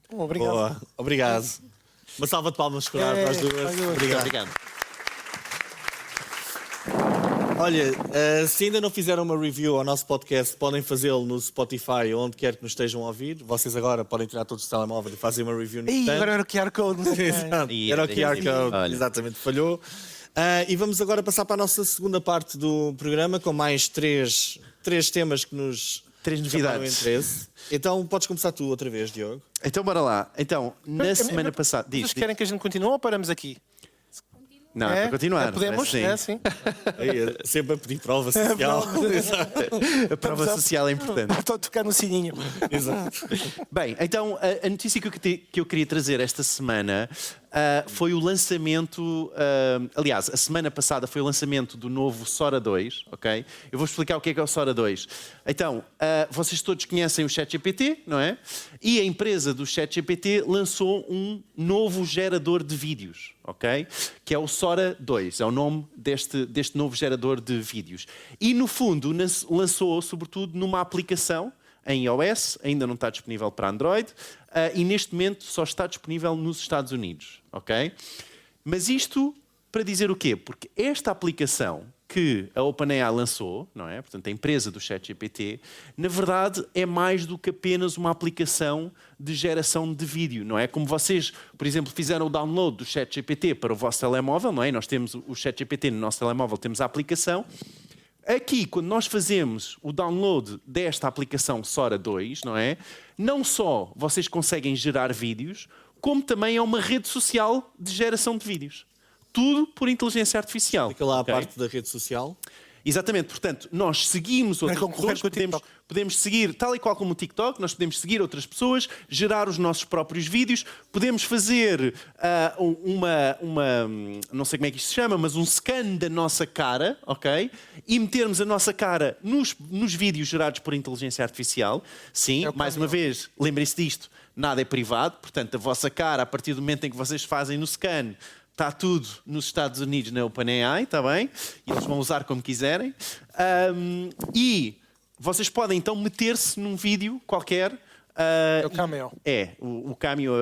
Obrigado. Boa. Obrigado. Uma salva de palmas para as duas. Obrigado. Obrigado. Olha, se ainda não fizeram uma review ao nosso podcast, podem fazê-lo no Spotify, onde quer que nos estejam a ouvir. Vocês agora podem tirar todos os telemóveis e fazer uma review no Ih, instante. agora era o QR Code. Não sei. Exato. E Era o era QR isso. Code, Olha. exatamente, falhou. E vamos agora passar para a nossa segunda parte do programa, com mais três temas que nos Três chamaram novidades. interesse. Então, podes começar tu outra vez, Diogo. Então, bora lá. Então, na semana passada... Vocês querem que a gente continue ou paramos aqui? Não, é para continuar. Podemos? Sim. É, sim. Aí, sempre a pedir prova social. Exato. A prova social é importante. Estou a tocar no sininho. Exato. Bem, então a notícia que eu queria trazer esta semana foi o lançamento. Aliás, a semana passada foi o lançamento do novo Sora 2, ok? Eu vou explicar o que é o Sora 2. Então, vocês todos conhecem o ChatGPT, não é? E a empresa do ChatGPT lançou um novo gerador de vídeos, ok? Que é o Sora 2, é o nome deste novo gerador de vídeos. E, no fundo, lançou, sobretudo, numa aplicação em iOS, ainda não está disponível para Android, e neste momento só está disponível nos Estados Unidos, ok? Mas isto para dizer o quê? Porque esta aplicação que a OpenAI lançou, não é? Portanto, a empresa do ChatGPT, na verdade é mais do que apenas uma aplicação de geração de vídeo, não é? Como vocês, por exemplo, fizeram o download do ChatGPT para o vosso telemóvel, não é? Nós temos o ChatGPT no nosso telemóvel, temos a aplicação. Aqui, quando nós fazemos o download desta aplicação Sora 2, não é? Não só vocês conseguem gerar vídeos, como também é uma rede social de geração de vídeos. Tudo por inteligência artificial. Fica lá ok? a parte da rede social. Exatamente, portanto, nós seguimos outras concorrer pessoas, com o TikTok. podemos seguir, tal e qual como o TikTok, nós podemos seguir outras pessoas, gerar os nossos próprios vídeos, podemos fazer não sei como é que isto se chama, mas um scan da nossa cara, ok? E metermos a nossa cara nos vídeos gerados por inteligência artificial. Sim, mais uma vez, lembrem-se disto, nada é privado, portanto, a vossa cara, a partir do momento em que vocês fazem no scan, está tudo nos Estados Unidos na OpenAI, está bem? E eles vão usar como quiserem. E vocês podem então meter-se num vídeo qualquer. É o Cameo. É, o Cameo,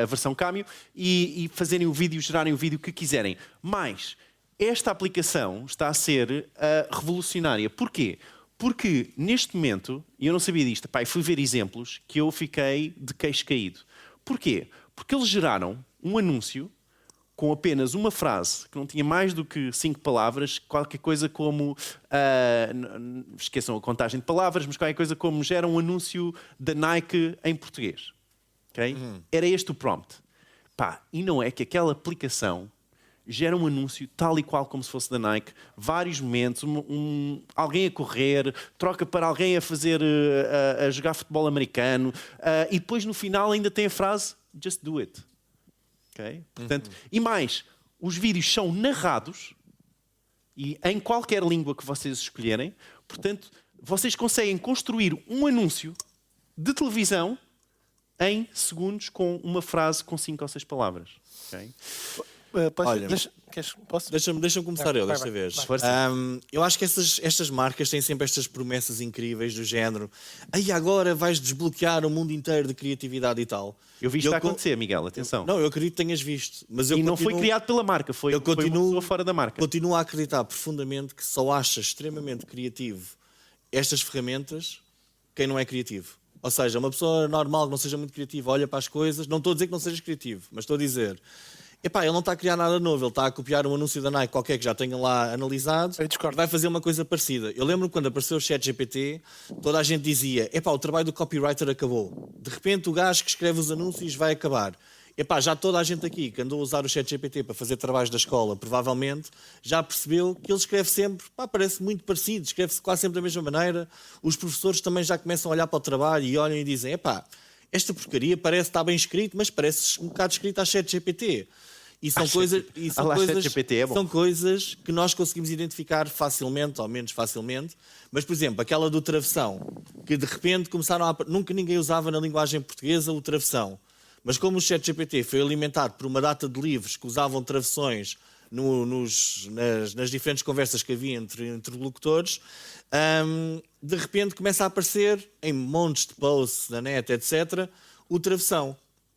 a versão Cameo, e fazerem o vídeo, gerarem o vídeo que quiserem. Mas esta aplicação está a ser revolucionária. Porquê? Porque neste momento, e eu não sabia disto, pá, fui ver exemplos que eu fiquei de queixo caído. Porquê? Porque eles geraram um anúncio com apenas uma frase, que não tinha mais do que 5 palavras, qualquer coisa como... esqueçam a contagem de palavras, mas qualquer coisa como gera um anúncio da Nike em português. Okay? Era este o prompt. Pá, e não é que aquela aplicação gera um anúncio tal e qual como se fosse da Nike, vários momentos, alguém a correr, troca para alguém a fazer, a jogar futebol americano, e depois no final ainda tem a frase "Just do it". Okay? Portanto, e mais, os vídeos são narrados e em qualquer língua que vocês escolherem. Portanto, vocês conseguem construir um anúncio de televisão em segundos com uma frase com 5 ou 6 palavras. Okay? Olha, Posso? Deixa-me começar eu Vai, desta vai, vez. vai. Força. Eu acho que estas marcas têm sempre estas promessas incríveis do género. Aí agora vais desbloquear o mundo inteiro de criatividade e tal. Eu vi isto a acontecer, Miguel, atenção. Não, eu acredito que tenhas visto. Mas eu E não foi continuo- criado pela marca, foi eu uma continuo, pessoa fora da marca. Continuo a acreditar profundamente que só acha extremamente criativo estas ferramentas quem não é criativo. Ou seja, uma pessoa normal que não seja muito criativa olha para as coisas, não estou a dizer que não sejas criativo, mas estou a dizer, epá, ele não está a criar nada novo, ele está a copiar um anúncio da Nike qualquer que já tenha lá analisado, Eu discordo. vai fazer uma coisa parecida. Eu lembro quando apareceu o ChatGPT, toda a gente dizia, epá, o trabalho do copywriter acabou. De repente o gajo que escreve os anúncios vai acabar. Epá, já toda a gente aqui que andou a usar o ChatGPT para fazer trabalhos da escola, provavelmente, já percebeu que ele escreve sempre, pá, parece muito parecido, escreve-se quase sempre da mesma maneira. Os professores também já começam a olhar para o trabalho e olham e dizem, epá, esta porcaria parece estar bem escrito, mas parece um bocado escrito à ChatGPT. E são coisas, ChatGPT é bom. são coisas que nós conseguimos identificar facilmente, ou menos facilmente. Mas, por exemplo, aquela do travessão, que de repente começaram a... Nunca ninguém usava na linguagem portuguesa o travessão. Mas como o ChatGPT foi alimentado por uma data de livros que usavam travessões nas diferentes conversas que havia entre interlocutores, de repente começa a aparecer em montes de posts da net, etc., o travessão.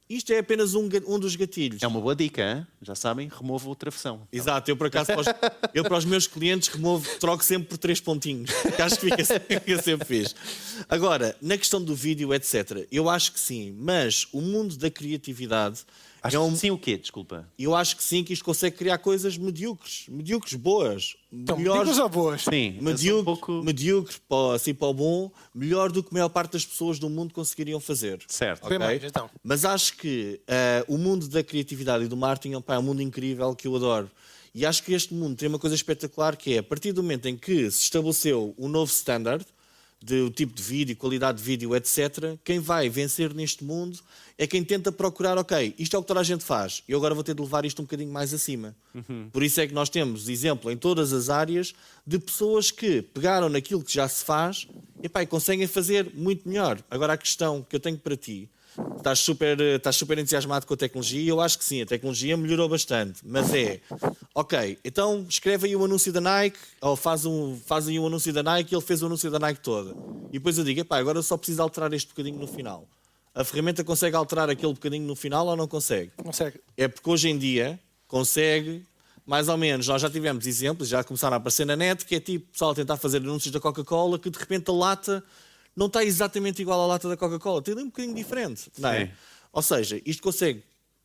Isto é apenas um dos gatilhos. É uma boa dica, hein? Já sabem, remova o travessão. Exato, eu por acaso para os meus clientes troco sempre por 3 pontinhos, que acho que fica sempre fixe. Agora, na questão do vídeo, etc., eu acho que sim, mas o mundo da criatividade Acho que sim o quê? Desculpa. eu acho que sim, que isto consegue criar coisas medíocres, boas, Então, melhores, medíocres ou boas? Sim, medíocre assim para o bom, melhor do que a maior parte das pessoas do mundo conseguiriam fazer. Certo. Bem Ok? mais, então. Mas acho que o mundo da criatividade e do marketing é um mundo incrível que eu adoro. E acho que este mundo tem uma coisa espetacular que é, a partir do momento em que se estabeleceu um novo standard do tipo de vídeo, qualidade de vídeo, etc., quem vai vencer neste mundo é quem tenta procurar, ok, isto é o que toda a gente faz, eu agora vou ter de levar isto um bocadinho mais acima. Por isso é que nós temos exemplo em todas as áreas de pessoas que pegaram naquilo que já se faz e conseguem fazer muito melhor. Agora a questão que eu tenho para ti, estás super entusiasmado com a tecnologia e eu acho que sim, a tecnologia melhorou bastante, mas ok, então escreve aí um anúncio da Nike ou faz aí um anúncio da Nike e ele fez o anúncio da Nike toda. E depois eu digo, agora eu só preciso alterar este bocadinho no final. A ferramenta consegue alterar aquele bocadinho no final ou não consegue? Consegue. É porque hoje em dia consegue, mais ou menos. Nós já tivemos exemplos, já começaram a aparecer na net, que é tipo pessoal a tentar fazer anúncios da Coca-Cola que de repente a lata não está exatamente igual à lata da Coca-Cola, tem um bocadinho diferente, não é? Sim. Ou seja, isto consegue,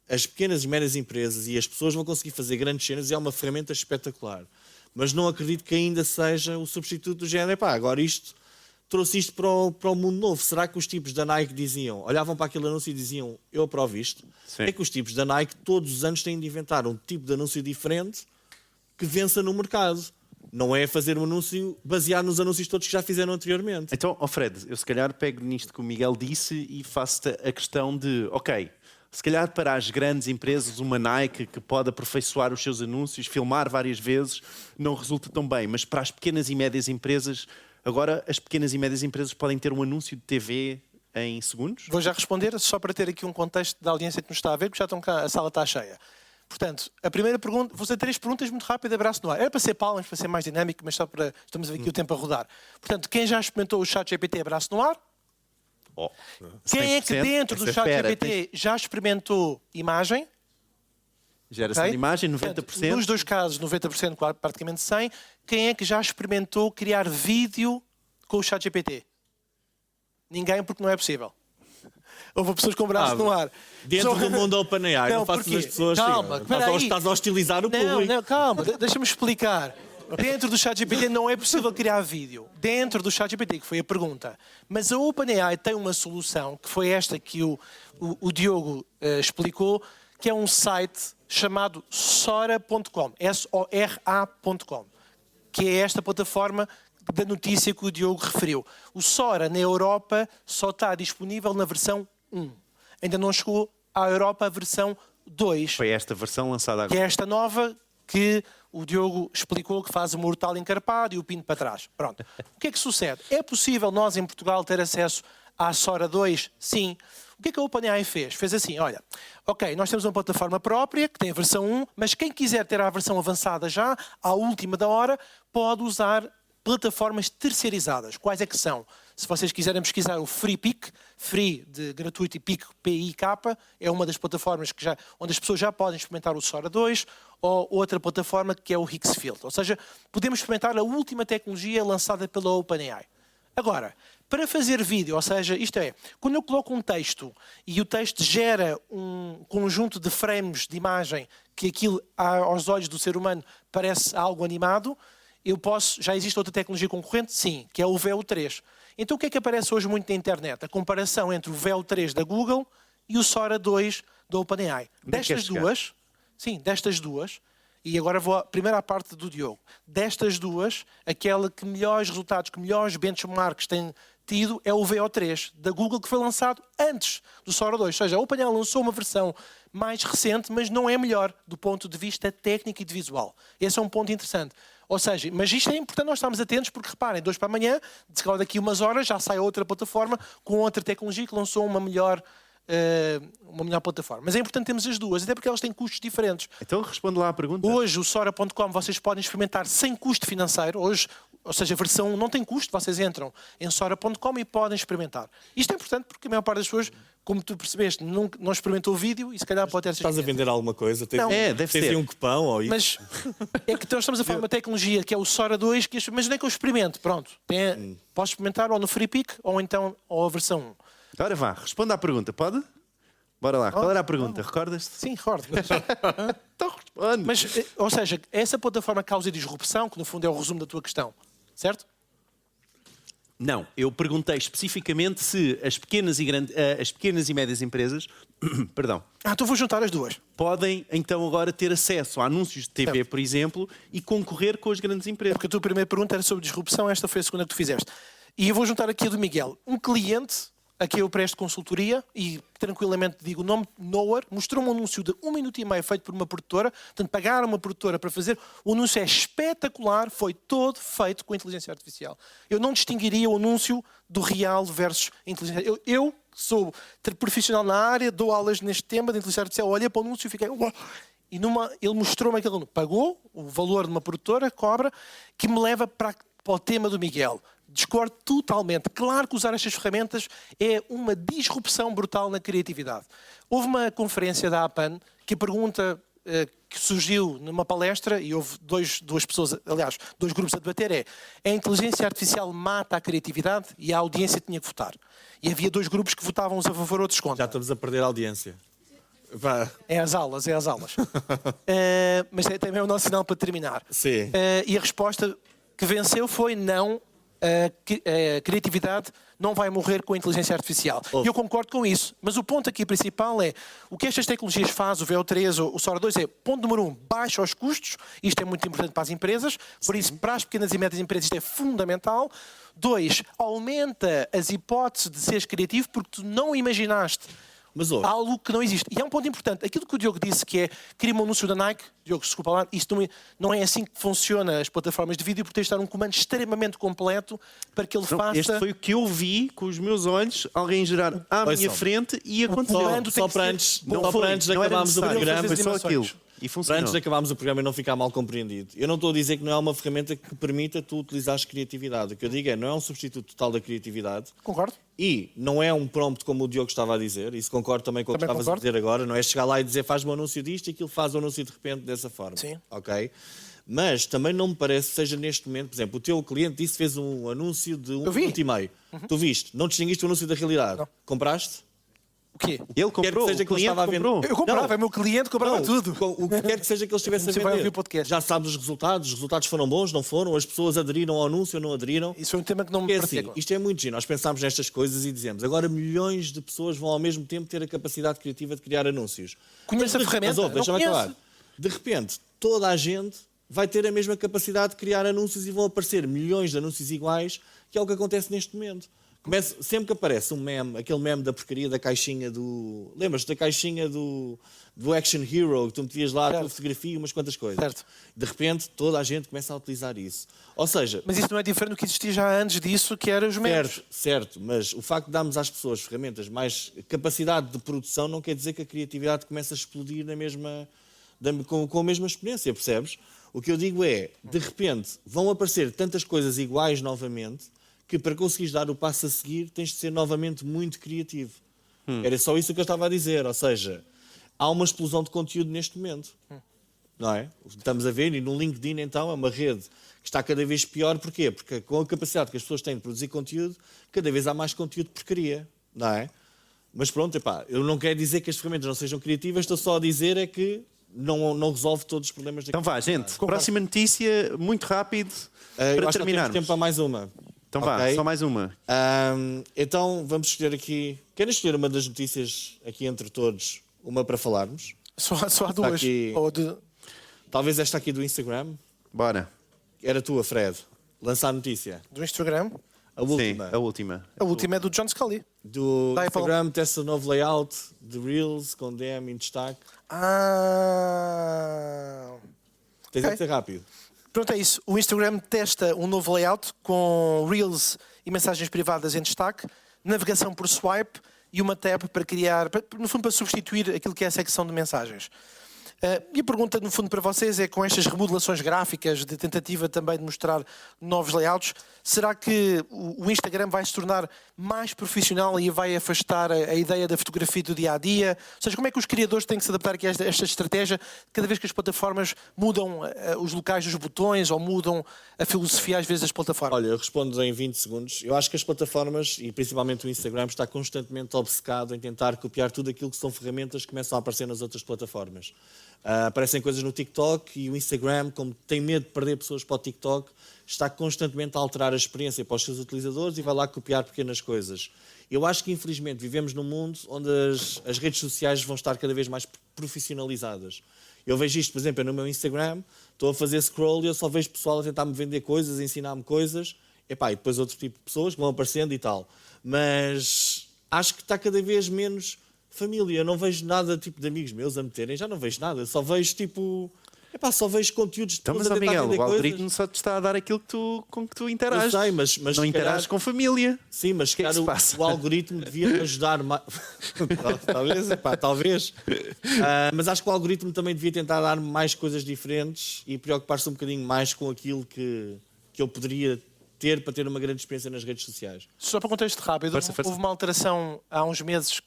as pequenas e médias empresas e as pessoas vão conseguir fazer grandes cenas e é uma ferramenta espetacular. Mas não acredito que ainda seja o substituto do género, agora trouxe isto para o mundo novo. Será que os tipos da Nike olhavam para aquele anúncio e diziam, eu aprovo isto? Sim. É que os tipos da Nike todos os anos têm de inventar um tipo de anúncio diferente que vença no mercado. Não é fazer um anúncio baseado nos anúncios todos que já fizeram anteriormente. Então, Fred, eu se calhar pego nisto que o Miguel disse e faço-te a questão de, ok, se calhar para as grandes empresas, uma Nike que pode aperfeiçoar os seus anúncios, filmar várias vezes, não resulta tão bem, mas para as pequenas e médias empresas, agora as pequenas e médias empresas podem ter um anúncio de TV em segundos? Vou já responder, só para ter aqui um contexto da audiência que nos está a ver, porque já estão cá, a sala está cheia. Portanto, a primeira pergunta, vou fazer 3 perguntas muito rápidas, abraço no ar. Era para ser palmas, para ser mais dinâmico, mas só para... Estamos aqui o tempo a rodar. Portanto, quem já experimentou o ChatGPT, abraço no ar. Oh, Quem é que 100%? dentro do ChatGPT já experimentou imagem? Geração Ok? de imagem, 90%. Portanto, nos 2 casos, 90%, claro, praticamente 100%. Quem é que já experimentou criar vídeo com o ChatGPT? Ninguém, porque não é possível. Houve pessoas com o braço no ar. Dentro do mundo OpenAI, não faças porquê? as pessoas... Calma, espera aí. estás a hostilizar o Não, público. não, calma, deixa-me explicar. Dentro do ChatGPT não é possível criar vídeo. Dentro do ChatGPT, que foi a pergunta. Mas a OpenAI tem uma solução, que foi esta que o Diogo explicou, que é um site chamado Sora.com, SORA.com, que é esta plataforma da notícia que o Diogo referiu. O Sora, na Europa, só está disponível na versão 1. Ainda não chegou à Europa a versão 2. Foi esta versão lançada Que agora. é esta nova que o Diogo explicou, que faz o mortal encarpado e o pino para trás. Pronto. O que é que sucede? É possível nós em Portugal ter acesso à Sora 2? Sim. O que é que a OpenAI fez? Fez assim, olha, ok, nós temos uma plataforma própria, que tem a versão 1, mas quem quiser ter a versão avançada já, à última da hora, pode usar plataformas terceirizadas. Quais é que são? Se vocês quiserem pesquisar o FreePic, Free de gratuito e PIC, P-I-K, é uma das plataformas onde as pessoas já podem experimentar o Sora 2, ou outra plataforma que é o Higgsfield. Ou seja, podemos experimentar a última tecnologia lançada pela OpenAI. Agora, para fazer vídeo, ou seja, isto é, quando eu coloco um texto e o texto gera um conjunto de frames de imagem que aquilo, aos olhos do ser humano, parece algo animado, já existe outra tecnologia concorrente? Sim, que é o Veo 3. Então o que é que aparece hoje muito na internet? A comparação entre o Veo 3 da Google e o Sora 2 da OpenAI. Destas duas, e agora vou primeiro à parte do Diogo. Destas duas, aquela que melhores resultados, que melhores benchmarks tem tido é o VO3 da Google, que foi lançado antes do Sora 2. Ou seja, a OpenAI lançou uma versão mais recente, mas não é melhor do ponto de vista técnico e de visual. Esse é um ponto interessante. Ou seja, mas isto é importante nós estarmos atentos, porque reparem, 2 para amanhã, daqui umas horas, já sai outra plataforma com outra tecnologia que lançou uma melhor plataforma. Mas é importante termos as duas, até porque elas têm custos diferentes. Então responde lá à pergunta. Hoje, o Sora.com, vocês podem experimentar sem custo financeiro. Hoje, ou seja, a versão não tem custo, vocês entram em Sora.com e podem experimentar. Isto é importante porque a maior parte das pessoas, como tu percebeste, não experimentou o vídeo e se calhar pode ter... Estás a vender alguma coisa? Não. Deve tens ser. aí um cupão ou isso? Mas é que nós estamos a falar de uma tecnologia que é o Sora 2, mas não é que eu experimento. Pronto, posso experimentar ou no FreePic ou então ou a versão 1. Agora vá, responda à pergunta, pode? Bora lá, qual era a pergunta? Recordas-te? Sim, recordo. Então responde. Mas, ou seja, essa plataforma causa disrupção, que no fundo é o resumo da tua questão, certo? Não, eu perguntei especificamente se as pequenas e médias empresas perdão, Então vou juntar as duas. podem então agora ter acesso a anúncios de TV, Certo. por exemplo, e concorrer com as grandes empresas. Porque a tua primeira pergunta era sobre disrupção, esta foi a segunda que tu fizeste. E eu vou juntar aqui a do Miguel. Um cliente a quem eu presto consultoria, e tranquilamente digo o nome, Nowhere, mostrou-me um anúncio de 1 minuto e meio feito por uma produtora, portanto pagaram uma produtora para fazer. O anúncio é espetacular, foi todo feito com inteligência artificial. Eu não distinguiria o anúncio do real versus inteligência artificial. Eu sou profissional na área, dou aulas neste tema de inteligência artificial, olhei para o anúncio e fiquei... E ele mostrou-me aquele anúncio. Pagou o valor de uma produtora, cobra, que me leva para o tema do Miguel. Discordo totalmente. Claro que usar estas ferramentas é uma disrupção brutal na criatividade. Houve uma conferência da APAN que a pergunta que surgiu numa palestra, e houve duas pessoas, aliás, 2 grupos a debater, a inteligência artificial mata a criatividade? E a audiência tinha que votar. E havia 2 grupos que votavam uns a favor, outros Já contra. estamos a perder a audiência. Vá. É as aulas. Mas também é o nosso sinal para terminar. Sim. E a resposta que venceu foi não. A criatividade não vai morrer com a inteligência artificial. E eu concordo com isso. Mas o ponto aqui principal é o que estas tecnologias fazem, o VO3 ou o Sora 2, é, ponto número 1, baixa os custos. Isto é muito importante para as empresas. Por isso, para as pequenas e médias empresas, isto é fundamental. 2, aumenta as hipóteses de seres criativo porque tu não imaginaste Mas ouve, algo que não existe. E é um ponto importante. Aquilo que o Diogo disse que é cria um anúncio da Nike. Diogo, desculpa lá, isto não é assim que funciona as plataformas de vídeo, porque tens de estar um comando extremamente completo para que ele faça... Este foi o que eu vi com os meus olhos, alguém gerar à minha frente e aconteceu. comando só tem que para ser- antes, Não só foi, para antes de não era acabarmos o necessário, programa, foi só dimensões. aquilo. E para funcionou. antes de acabarmos o programa e não ficar mal compreendido. Eu não estou a dizer que não é uma ferramenta que permita tu utilizares criatividade. O que eu digo é, não é um substituto total da criatividade. Concordo? E não é um prompt como o Diogo estava a dizer, isso concordo também com o que Também estavas a concordo. dizer agora, não é chegar lá e dizer faz-me um anúncio disto e aquilo faz o anúncio de repente dessa forma. Sim. Ok? Mas também não me parece que seja neste momento, por exemplo, o teu cliente disse que fez um anúncio de 1 Eu vi. minuto e meio. Tu viste, não distinguiste o anúncio da realidade. Não. Compraste? O quê? Ele Quer que comprou, seja o que ele cliente estava a vender. comprou. Eu comprava, Não. é meu cliente, comprava Não, tudo. O que quer que seja que ele estivesse a Você vai vender. ouvir o podcast. Já sabes os resultados foram bons, não foram, as pessoas aderiram ao anúncio ou não aderiram. Isso foi um tema que não me Porque é parecia. assim, isto é muito giro. Nós pensamos nestas coisas e dizemos agora milhões de pessoas vão ao mesmo tempo ter a capacidade criativa de criar anúncios. Conheço Mas a ferramenta, Mas, ouve, não deixa-me conheço. acabar. De repente, toda a gente vai ter a mesma capacidade de criar anúncios e vão aparecer milhões de anúncios iguais, que é o que acontece neste momento. Sempre que aparece um meme, aquele meme da porcaria da caixinha do... Lembras-te da caixinha do Action Hero, que tu metias lá a tua Certo. fotografia e umas quantas coisas. Certo. De repente, toda a gente começa a utilizar isso. Ou seja, Mas isso não é diferente do que existia já antes disso, que era os memes. certo, mas o facto de darmos às pessoas ferramentas mais capacidade de produção não quer dizer que a criatividade comece a explodir com a mesma exponência, percebes? O que eu digo é, de repente, vão aparecer tantas coisas iguais novamente que para conseguires dar o passo a seguir tens de ser novamente muito criativo. Era só isso que eu estava a dizer, ou seja, há uma explosão de conteúdo neste momento. Não é? Estamos a ver, e no LinkedIn então é uma rede que está cada vez pior, porquê? Porque com a capacidade que as pessoas têm de produzir conteúdo, cada vez há mais conteúdo de porcaria, não é? Mas pronto, epá, eu não quero dizer que as ferramentas não sejam criativas, estou só a dizer é que não resolve todos os problemas. Então vá, gente. Próxima notícia, muito rápido, Eu para acho que não temos terminarmos. tempo para mais uma. Então vá, Ok. só mais uma. Então vamos escolher aqui. Querem escolher uma das notícias aqui entre todos? Uma para falarmos? Só há duas. aqui- Ou de... Talvez esta aqui do Instagram. Bora. Era tua, Fred. Lançar a notícia. do Instagram. A última. Sim, a última. A última é do John Scully. Do Da Apple. Instagram testa um novo layout de Reels com DM em destaque. Tens Ok. de ser rápido. Pronto, é isso. O Instagram testa um novo layout com Reels e mensagens privadas em destaque, navegação por swipe e uma tab para criar, no fundo, para substituir aquilo que é a secção de mensagens. E a pergunta, no fundo, para vocês é, com estas remodelações gráficas, de tentativa também de mostrar novos layouts, será que o Instagram vai se tornar mais profissional e vai afastar a ideia da fotografia do dia-a-dia? Ou seja, como é que os criadores têm que se adaptar aqui a esta estratégia cada vez que as plataformas mudam os locais dos botões ou mudam a filosofia, às vezes, das plataformas? Olha, eu respondo em 20 segundos. Eu acho que as plataformas, e principalmente o Instagram, está constantemente obcecado em tentar copiar tudo aquilo que são ferramentas que começam a aparecer nas outras plataformas. Aparecem coisas no TikTok e o Instagram, como tem medo de perder pessoas para o TikTok, está constantemente a alterar a experiência para os seus utilizadores e vai lá copiar pequenas coisas. Eu acho que, infelizmente, vivemos num mundo onde as redes sociais vão estar cada vez mais profissionalizadas. Eu vejo isto, por exemplo, no meu Instagram, estou a fazer scroll e eu só vejo pessoal a tentar me vender coisas, a ensinar-me coisas, e depois outro tipo de pessoas que vão aparecendo e tal. Mas acho que está cada vez menos família. Eu não vejo nada tipo de amigos meus a meterem, já não vejo nada, só vejo tipo... só vejo conteúdos de Então, mas, pessoas a tentar Miguel, vender o algoritmo coisas. só te está a dar aquilo com que tu Eu interages. sei, mas Não se calhar- interages com família. Sim, mas se que é que calhar se passa? o algoritmo devia me ajudar mais. Talvez, talvez. Mas acho que o algoritmo também devia tentar dar mais coisas diferentes e preocupar-se um bocadinho mais com aquilo que eu poderia ter para ter uma grande experiência nas redes sociais. Só para contexto rápido, Força. houve uma alteração há uns meses que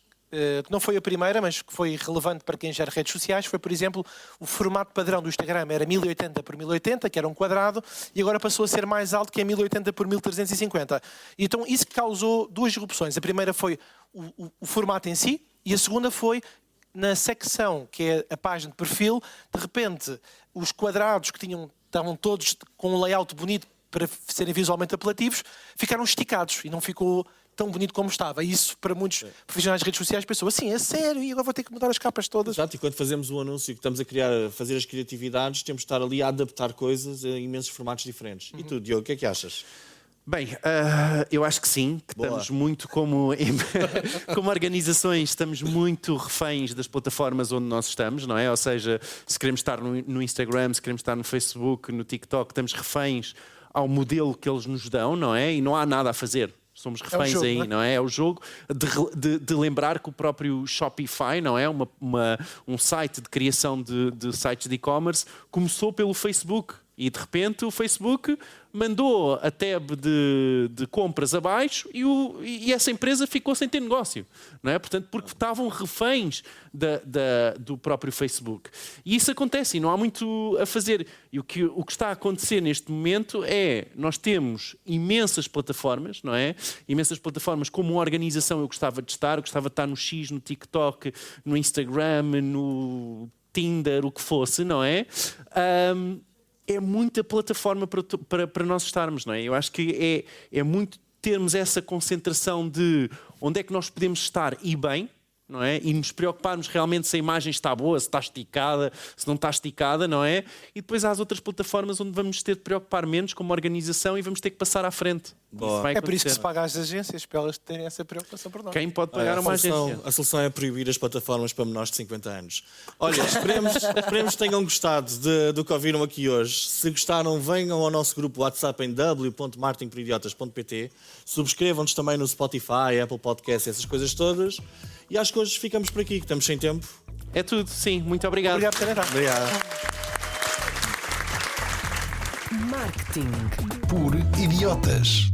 não foi a primeira, mas que foi relevante para quem gera redes sociais. Foi, por exemplo, o formato padrão do Instagram era 1080 por 1080, que era um quadrado, e agora passou a ser mais alto, que é 1080 por 1350. E então isso causou duas disrupções. A primeira foi o formato em si, e a segunda foi na secção, que é a página de perfil. De repente, os quadrados que estavam todos com um layout bonito para serem visualmente apelativos, ficaram esticados e não ficou tão bonito como estava. E isso, para muitos profissionais de redes sociais, pensou assim, é sério, e agora vou ter que mudar as capas todas. Exato, e quando fazemos um anúncio que estamos a fazer as criatividades, temos de estar ali a adaptar coisas a imensos formatos diferentes. E tu, Diogo, o que é que achas? Bem, eu acho que sim, que Boa. estamos muito como organizações, estamos muito reféns das plataformas onde nós estamos, não é? Ou seja, se queremos estar no Instagram, se queremos estar no Facebook, no TikTok, estamos reféns ao modelo que eles nos dão, não é? E não há nada a fazer. Somos reféns jogo, aí, não é? não é? É o jogo de lembrar que o próprio Shopify, não é? Um site de criação de sites de e-commerce começou pelo Facebook. E de repente o Facebook mandou a tab de compras abaixo e essa empresa ficou sem ter negócio, não é? Portanto, porque estavam reféns do próprio Facebook. E isso acontece e não há muito a fazer. E o que está a acontecer neste momento é, nós temos imensas plataformas, não é? Imensas plataformas como uma organização eu gostava de estar no X, no TikTok, no Instagram, no Tinder, o que fosse, não é? É muita plataforma para nós estarmos, não é? Eu acho que é muito termos essa concentração de onde é que nós podemos estar e bem, não é? E nos preocuparmos realmente se a imagem está boa, se está esticada, se não está esticada, não é? E depois há as outras plataformas onde vamos ter de preocupar menos como organização e vamos ter que passar à frente. Boa. É por isso que se paga às agências, para elas terem essa preocupação por nós. Quem pode pagar uma agência? A solução é proibir as plataformas para menores de 50 anos. Olha, esperemos que tenham gostado do que ouviram aqui hoje. Se gostaram, venham ao nosso grupo WhatsApp em w.marketingporidiotas.pt. Subscrevam-nos também no Spotify, Apple Podcasts, essas coisas todas. E acho que hoje ficamos por aqui, que estamos sem tempo. É tudo, sim. Muito obrigado. Obrigado por terem dado. Obrigado. Marketing. Por idiotas.